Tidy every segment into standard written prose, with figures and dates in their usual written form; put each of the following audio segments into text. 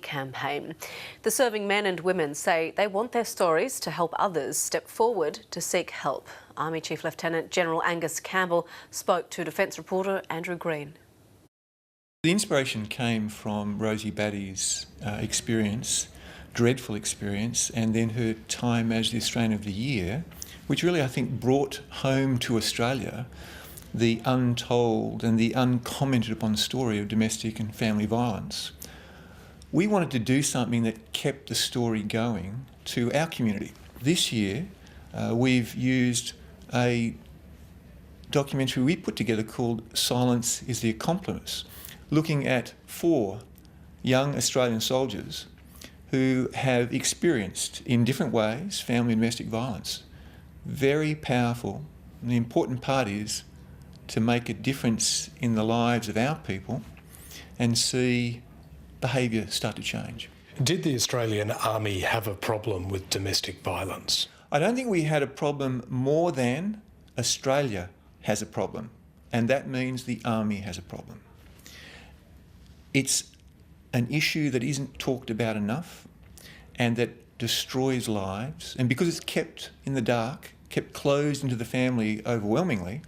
campaign. The serving men and women say they want their stories to help others step forward to seek help. Army Chief Lieutenant General Angus Campbell spoke to Defence reporter Andrew Green. The inspiration came from Rosie Batty's experience, dreadful experience, and then her time as the Australian of the Year, which really I think brought home to Australia the untold and the uncommented upon story of domestic and family violence. We wanted to do something that kept the story going to our community. This year we've used a documentary we put together called Silence is the Accomplice, looking at 4 young Australian soldiers who have experienced in different ways family and domestic violence. Very powerful, and the important part is to make a difference in the lives of our people and see behaviour start to change. Did the Australian Army have a problem with domestic violence? I don't think we had a problem more than Australia has a problem, and that means the Army has a problem. It's an issue that isn't talked about enough and that destroys lives, and because it's kept in the dark, kept closed into the family overwhelmingly,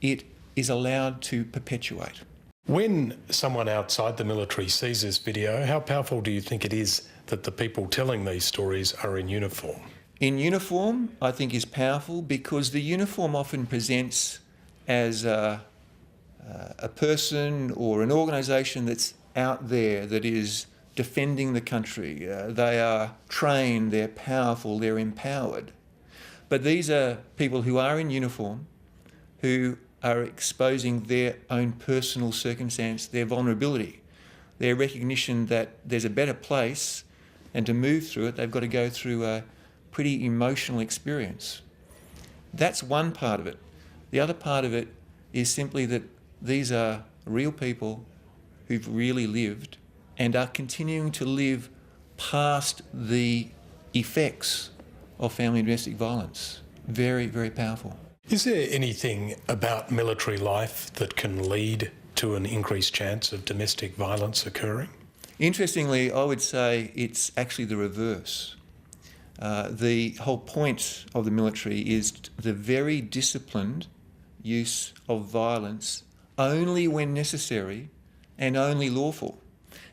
it is allowed to perpetuate. When someone outside the military sees this video, how powerful do you think it is that the people telling these stories are in uniform? In uniform, I think is powerful because the uniform often presents as a person or an organisation that's out there that is defending the country. They are trained, they're powerful, they're empowered. But these are people who are in uniform, who are exposing their own personal circumstance, their vulnerability, their recognition that there's a better place, and to move through it, they've got to go through a pretty emotional experience. That's one part of it. The other part of it is simply that these are real people who've really lived and are continuing to live past the effects of family and domestic violence. Very, very powerful. Is there anything about military life that can lead to an increased chance of domestic violence occurring? Interestingly, I would say it's actually the reverse. The whole point of the military is the very disciplined use of violence only when necessary and only lawful,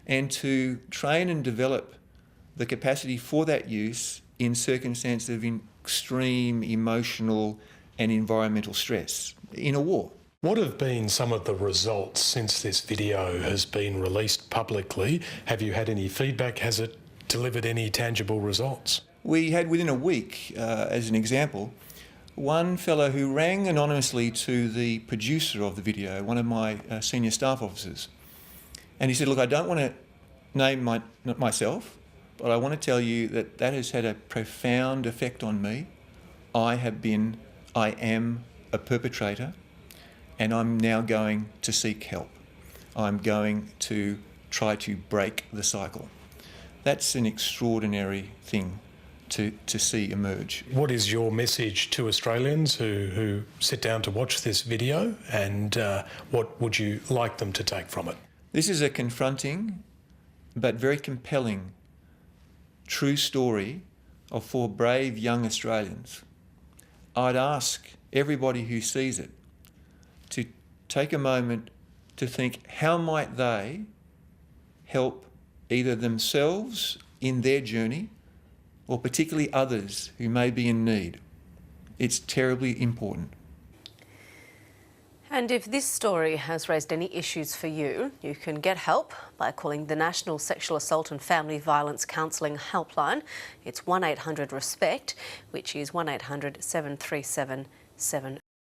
and to train and develop the capacity for that use in circumstances of extreme emotional and environmental stress in a war. What have been some of the results since this video has been released publicly? Have you had any feedback? Has it delivered any tangible results? We had within a week, as an example, one fellow who rang anonymously to the producer of the video, one of my senior staff officers, and he said, look, I don't want to name myself, but I want to tell you that that has had a profound effect on me. I am a perpetrator, and I'm now going to seek help. I'm going to try to break the cycle. That's an extraordinary thing to see emerge. What is your message to Australians who sit down to watch this video, and what would you like them to take from it? This is a confronting but very compelling true story of 4 brave young Australians. I'd ask everybody who sees it to take a moment to think, how might they help either themselves in their journey or particularly others who may be in need. It's terribly important. And if this story has raised any issues for you, you can get help by calling the National Sexual Assault and Family Violence Counselling Helpline. It's 1800 RESPECT, which is 1800 737 737.